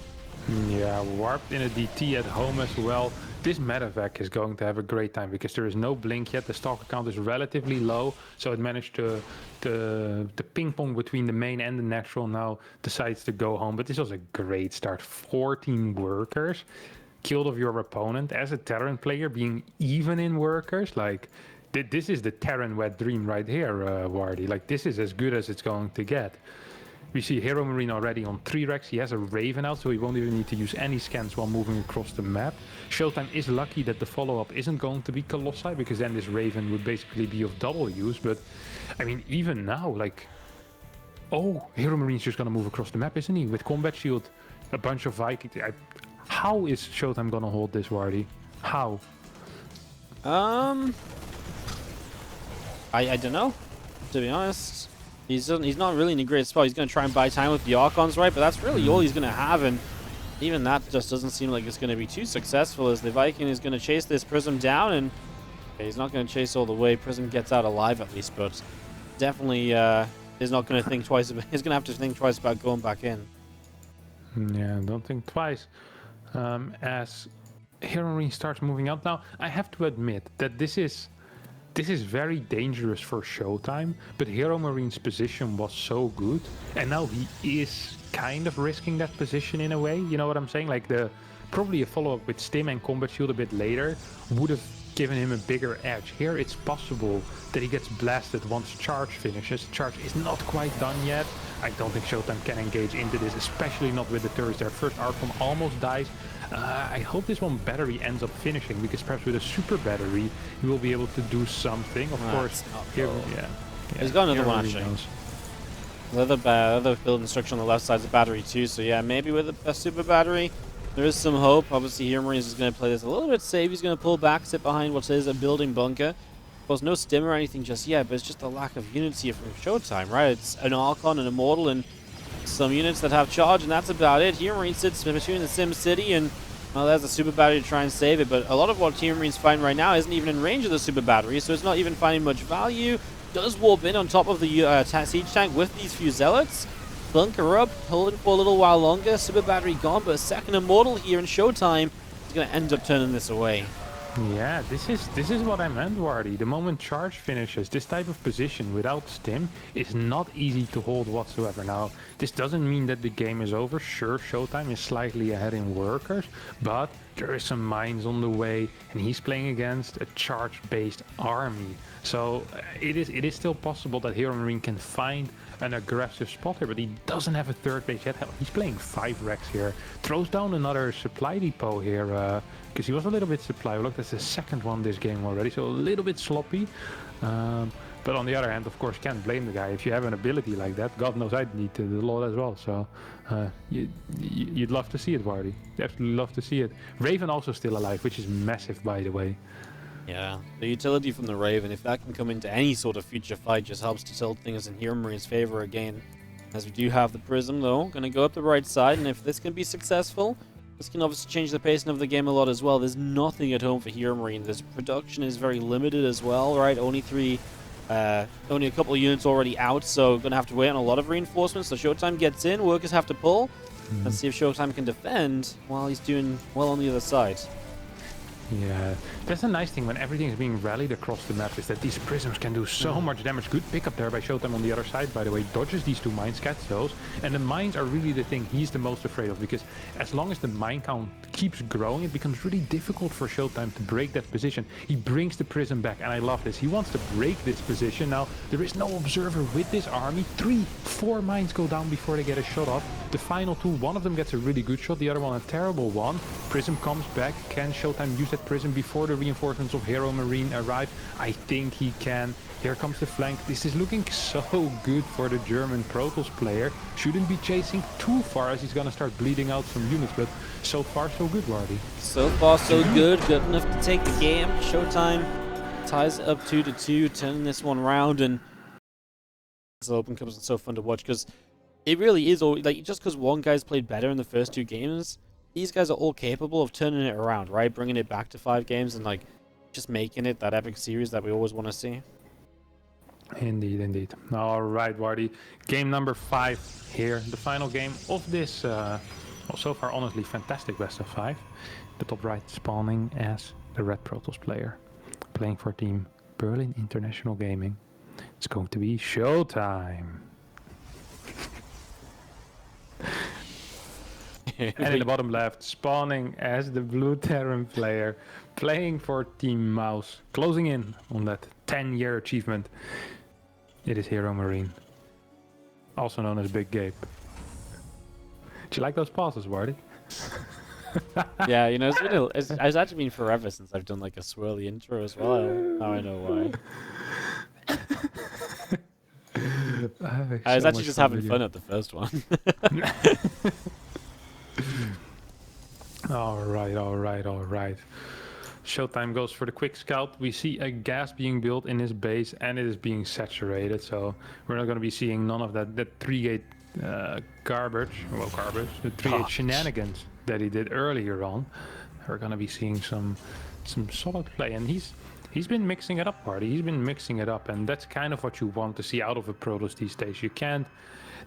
Yeah, warped in a DT at home as well. This medevac is going to have a great time because there is no blink yet. The Stalker count is relatively low, so it managed to ping pong between the main and the natural. Now decides to go home, but this was a great start. 14 workers killed of your opponent as a Terran player, being even in workers. Like this is the Terran wet dream right here, Wardy. Like this is as good as it's going to get. We see HeroMarine already on 3 racks. He has a Raven out, so he won't even need to use any scans while moving across the map. ShoWTimE is lucky that the follow-up isn't going to be Colossi, because then this Raven would basically be of double use. But, I mean, even now, like... Oh, HeroMarine's just going to move across the map, isn't he? With Combat Shield, a bunch of Vikings. How is ShoWTimE going to hold this, Wardy? How? I don't know, to be honest. He's not really in a great spot. He's going to try and buy time with the Archons, right? But that's really all he's going to have. And even that just doesn't seem like it's going to be too successful, as the Viking is going to chase this Prism down, and he's not going to chase all the way. Prism gets out alive at least, but definitely is not going to think twice about, he's going to have to think twice about going back in. Yeah, don't think twice. As HeroMarine starts moving out now, I have to admit that this is very dangerous for ShoWTimE, but HeroMarine's position was so good, and now he is kind of risking that position in a way. You know what I'm saying? Like probably a follow-up with Stim and Combat Shield a bit later would have given him a bigger edge. Here it's possible that he gets blasted once charge finishes. Charge is not quite done yet. I don't think ShoWTimE can engage into this, especially not with the turrets. Their first Archon almost dies. I hope this one battery ends up finishing, because perhaps with a super battery you will be able to do something. Of course, here, yeah, he's got another one really actually. knows. The other build instruction on the left side is a battery too, so yeah, maybe with a super battery there is some hope. Obviously HeroMarine is going to play this a little bit safe. He's going to pull back, sit behind what is a building bunker. Of course, no stim or anything just yet, but it's just a lack of units here from ShoWTimE, right? It's an Archon, an Immortal, and some units that have charge, and that's about it. HeroMarine sits between the Sim City, and well, there's a super battery to try and save it, but a lot of what HeroMarine's fighting right now isn't even in range of the super battery, so it's not even finding much value. Does warp in on top of the siege tank with these few zealots. Bunker up, holding for a little while longer. Super battery gone, but a second Immortal here in ShoWTimE is going to end up turning this away. Yeah, this is what I meant, Wardy. The moment charge finishes, this type of position without stim is not easy to hold whatsoever. Now, this doesn't mean that the game is over. Sure, ShoWTimE is slightly ahead in workers, but there is some mines on the way, and he's playing against a charge-based army. So it is still possible that HeroMarine can find an aggressive spot here, but he doesn't have a third base yet. Hell, he's playing 5 Rex here. Throws down another supply depot here, because he was a little bit supply. Look, that's the second one this game already, so a little bit sloppy. But on the other hand, of course, can't blame the guy. If you have an ability like that, God knows I'd need the lot as well. So you'd love to see it, Wardy. Absolutely love to see it. Raven also still alive, which is massive, by the way. Yeah, the utility from the Raven, if that can come into any sort of future fight, just helps to tilt things in HeroMarine's favor again. As we do have the Prism, though, going to go up the right side, and if this can be successful, this can obviously change the pacing of the game a lot as well. There's nothing at home for HeroMarine. This production is very limited as well, right? Only a couple of units already out, so going to have to wait on a lot of reinforcements. So ShoWTimE gets in, workers have to pull. Let's see if ShoWTimE can defend while he's doing well on the other side. Yeah, that's a nice thing when everything is being rallied across the map, is that these prisms can do so much damage. Good pickup there by ShoWTimE on the other side, by the way. Dodges these 2 mines, gets those. And the mines are really the thing he's the most afraid of, because as long as the mine count keeps growing, it becomes really difficult for ShoWTimE to break that position. He brings the prism back, and I love this. He wants to break this position. Now, there is no observer with this army. 3, 4 mines go down before they get a shot off. The final 2, one of them gets a really good shot, the other one a terrible one. Prism comes back. Can ShoWTimE use that prism before the reinforcements of HeroMarine arrive? I think he can. Here comes the flank. This is looking so good for the German Protoss player. Shouldn't be chasing too far, as he's gonna start bleeding out some units, but so far so good, Wardy. So far so good. Good enough to take the game. ShoWTimE ties it up 2-2, turning this one round, and this Open Cup is so fun to watch, because it really is all, like, just because one guy's played better in the first 2 games, these guys are all capable of turning it around, right? Bringing it back to 5 games and, like, just making it that epic series that we always want to see. Indeed, indeed. All right, Wardy. Game number 5 here. The final game of this, well, so far, honestly, fantastic best of 5. The top right spawning as the Red Protoss player, playing for Team Berlin International Gaming. It's going to be ShoWTimE. And in the bottom left, spawning as the Blue Terran player, playing for Team Mouse, closing in on that 10-year achievement. It is HeroMarine, also known as Big Gabe. Do you like those pauses, Wardy? Yeah, you know, it's actually been forever since I've done like a swirly intro as well. Now I know why. I was actually just having fun at the first one. All right. ShoWTimE goes for the quick scout. We see a gas being built in his base, and it is being saturated, so we're not going to be seeing none of that 3-gate garbage. Well, garbage. The 3-gate shenanigans that he did earlier on, we're gonna be seeing some solid play, and he's been mixing it up, Party. He's been mixing it up, and that's kind of what you want to see out of a Protoss these days. You can't.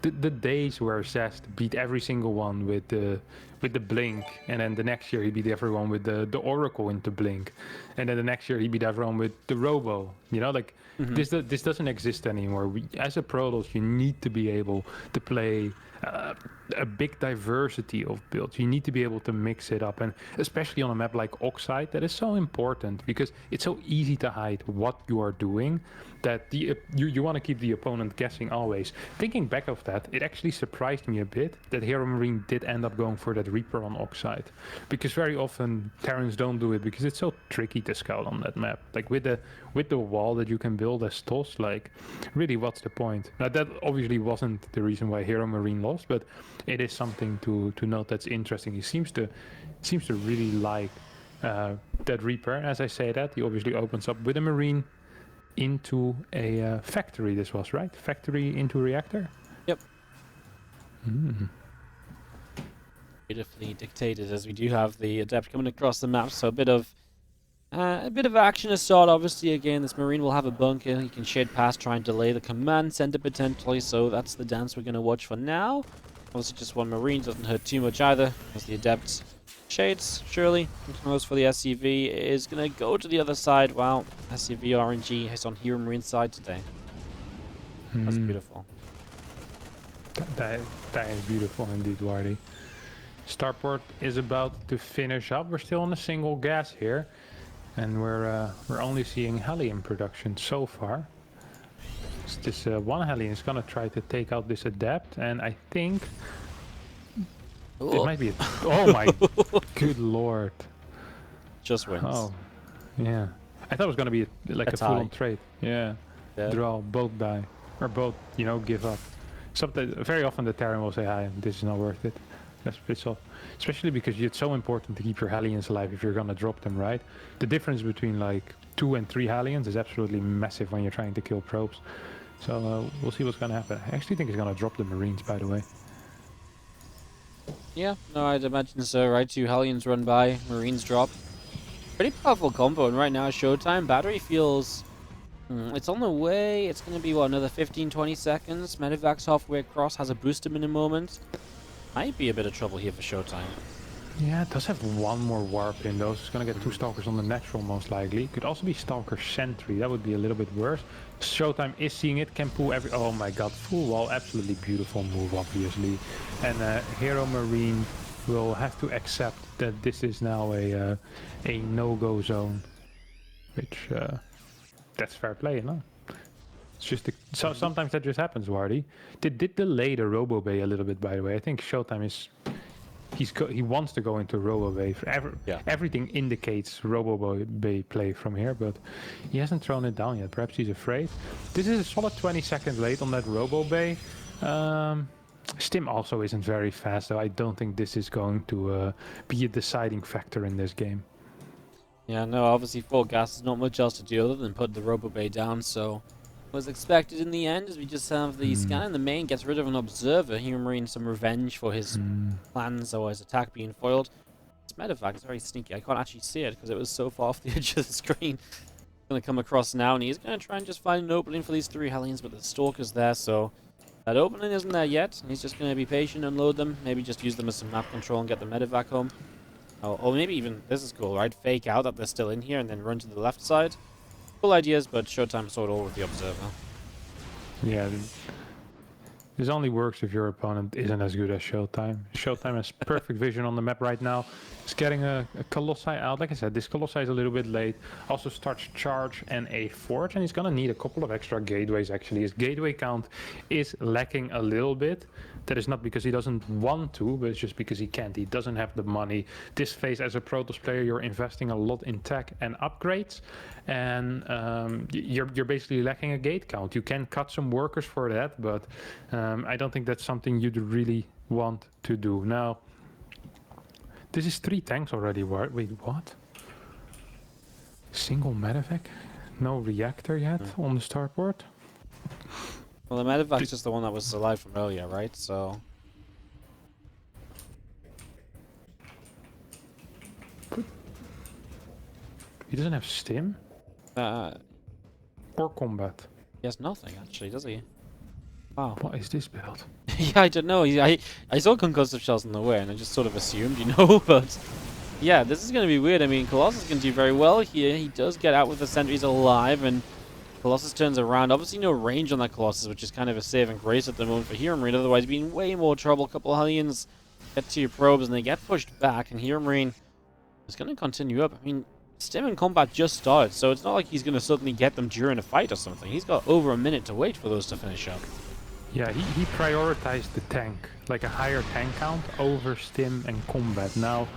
The days where SAHSC beat every single one with the blink, and then the next year he beat everyone with the Oracle into blink, and then the next year he beat everyone with the Robo. You know, like this doesn't exist anymore. As a Protoss, you need to be able to play a big diversity of builds. You need to be able to mix it up, and especially on a map like Oxide, that is so important because it's so easy to hide what you are doing that you want to keep the opponent guessing always. Thinking back of that, it actually surprised me a bit that HeroMarine did end up going for that Reaper on Oxide, because very often Terrans don't do it because it's so tricky to scout on that map. Like with the wall that you can build as TOS, like really what's the point? Now that obviously wasn't the reason why HeroMarine lost, but it is something to note that's interesting. He seems to really like that Reaper. As I say that, he obviously opens up with a Marine into a factory. This was right? Factory into reactor? Yep. Beautifully dictated, as we do have the Adept coming across the map, so a bit of action to start. Obviously, again, this Marine will have a bunker. He can shade past, try and delay the command center potentially, so that's the dance we're going to watch for now. Obviously, just one Marine doesn't hurt too much either, as the Adept shades, surely. Most for the SCV is going to go to the other side. Wow, SCV RNG is on HeroMarine side today. That's beautiful. That is beautiful indeed, Wardy. Starport is about to finish up. We're still on a single gas here, and we're only seeing Hellion production so far. This one Hellion is gonna try to take out this Adept, and I think it might be a... Oh my good lord. Just wins. Oh, yeah. I thought it was gonna be like a full-on trade. Yeah. Draw, both die. Or both, you know, give up. Very often the Terran will say, hi, this is not worth it. That's pissed off. Especially because it's so important to keep your Hellions alive if you're gonna drop them, right? The difference between like 2 and 3 Hellions is absolutely massive when you're trying to kill probes. So we'll see what's gonna happen. I actually think he's gonna drop the Marines, by the way. Yeah, no, I'd imagine so, right? 2 Hellions run by, Marines drop. Pretty powerful combo, and right now ShoWTimE battery feels... it's on the way. It's going to be, what, another 15-20 seconds? Medevac's halfway across, has a boost him in a moment. Might be a bit of trouble here for ShoWTimE. Yeah, it does have one more warp in though, so it's going to get 2 Stalkers on the natural most likely. Could also be Stalker Sentry, that would be a little bit worse. ShoWTimE is seeing it, can pull every... Oh my god, full wall, absolutely beautiful move obviously. And HeroMarine will have to accept that this is now a no-go zone. Which, that's fair play, no? It's just sometimes that just happens, Wardy. Did delay the Robo Bay a little bit, by the way. I think ShoWTimE is... He wants to go into Robo Bay. Everything indicates Robo Bay play from here, but he hasn't thrown it down yet. Perhaps he's afraid. This is a solid 20 seconds late on that Robo Bay. Stim also isn't very fast, though. I don't think this is going to be a deciding factor in this game. Yeah, no, obviously 4 gas is not much else to do other than put the Robo Bay down, so... was expected in the end, as we just have the scan in the main, gets rid of an observer. HeroMarine some revenge for his plans or his attack being foiled. This medevac is very sneaky. I can't actually see it because it was so far off the edge of the screen. Going to come across now, and he's going to try and just find an opening for these 3 Hellions, but the Stalker's there, so that opening isn't there yet. He's just going to be patient, unload them, maybe just use them as some map control and get the medevac home. Or maybe even, this is cool, right? Fake out that they're still in here and then run to the left side. Cool ideas, but ShoWTimE saw it all with the observer. Yeah, this only works if your opponent isn't as good as ShoWTimE. ShoWTimE has perfect vision on the map right now. He's getting a Colossi out. Like I said, this Colossi is a little bit late. Also starts Charge and a Forge, and he's gonna need a couple of extra gateways actually. His gateway count is lacking a little bit. That is not because he doesn't want to, but it's just because he can't. He doesn't have the money. This phase as a Protoss player, you're investing a lot in tech and upgrades, and you're basically lacking a gate count. You can cut some workers for that, but I don't think that's something you'd really want to do. Now, this is 3 tanks already. Wait, what? Single medevac? No reactor yet on the starport? Well, the medevac's just the one that was alive from earlier, right? So... He doesn't have stim Uh, or combat. he has nothing actually, does he? Wow. What is this build? Yeah, I don't know. I saw concussive shells in the way, and I just sort of assumed, you know. But yeah, this is going to be weird. I mean, Colossus can do very well here. He does get out with the sentries alive, and Colossus turns around. Obviously, no range on that Colossus, which is kind of a saving grace at the moment for HeroMarine. Otherwise, being in way more trouble. A couple of Hellions get to your probes, and they get pushed back. And HeroMarine is going to continue up. I mean, Stim and combat just started, so it's not like he's going to suddenly get them during a fight or something. He's got over a minute to wait for those to finish up. Yeah, he prioritized the tank, like a higher tank count over stim and combat. Now,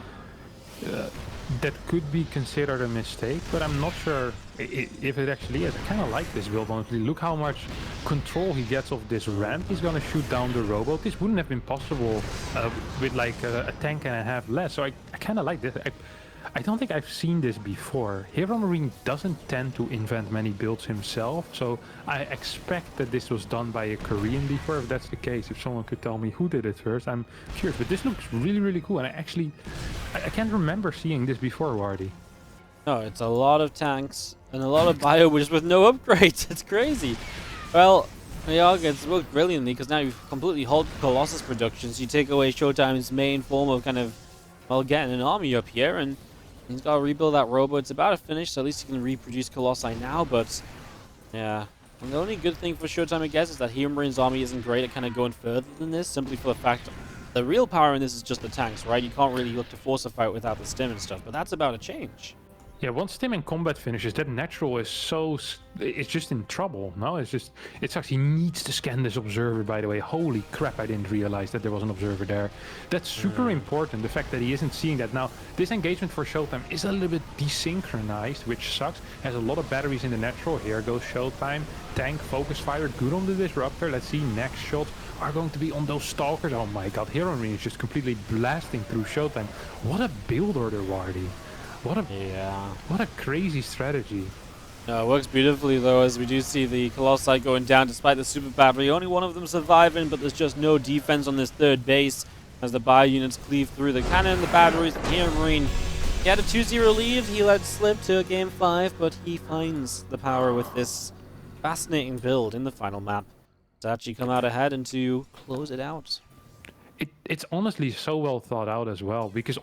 that could be considered a mistake, but I'm not sure if it actually is. I kind of like this build, honestly. Look how much control he gets of this ramp. He's gonna shoot down the robot. This wouldn't have been possible with like a tank and a half less, so I kind of like this. I don't think I've seen this before. HeroMarine doesn't tend to invent many builds himself, so I expect that this was done by a Korean before. If that's the case, if someone could tell me who did it first, I'm curious. But this looks really, really cool, and I can't remember seeing this before, Wardy. No, it's a lot of tanks and a lot of bio just with no upgrades. It's crazy. Well, yeah, it's worked brilliantly because now you've completely halted Colossus productions. You take away ShoWTimE's main form of kind of, well, getting an army up here, and he's got to rebuild that robot. It's about to finish, so at least he can reproduce Colossi now, but yeah. And the only good thing for ShoWTimE, I guess, is that HeroMarine's army isn't great at kind of going further than this, simply for the fact the real power in this is just the tanks, right? You can't really look to force a fight without the stim and stuff, but that's about to change. Yeah, once stim and combat finishes, that natural is it's just in trouble. No, it sucks. He needs to scan this observer, by the way. Holy crap, I didn't realize that there was an observer there. That's super important, the fact that he isn't seeing that. Now, this engagement for ShoWTimE is a little bit desynchronized, which sucks. Has a lot of batteries in the natural. Here goes ShoWTimE. Tank, focus fire, good on the disruptor. Let's see, next shots are going to be on those stalkers. Oh my god, HeroMarine is just completely blasting through ShoWTimE. What a build order, Wardy. What a crazy strategy. No, it works beautifully though, as we do see the Colossi going down despite the super battery. Only one of them surviving, but there's just no defense on this third base as the bio units cleave through the cannon, the batteries, and HeroMarine. He had a 2-0 lead. He let slip to game 5, but he finds the power with this fascinating build in the final map to actually come out ahead and to close it out. It's honestly so well thought out as well, because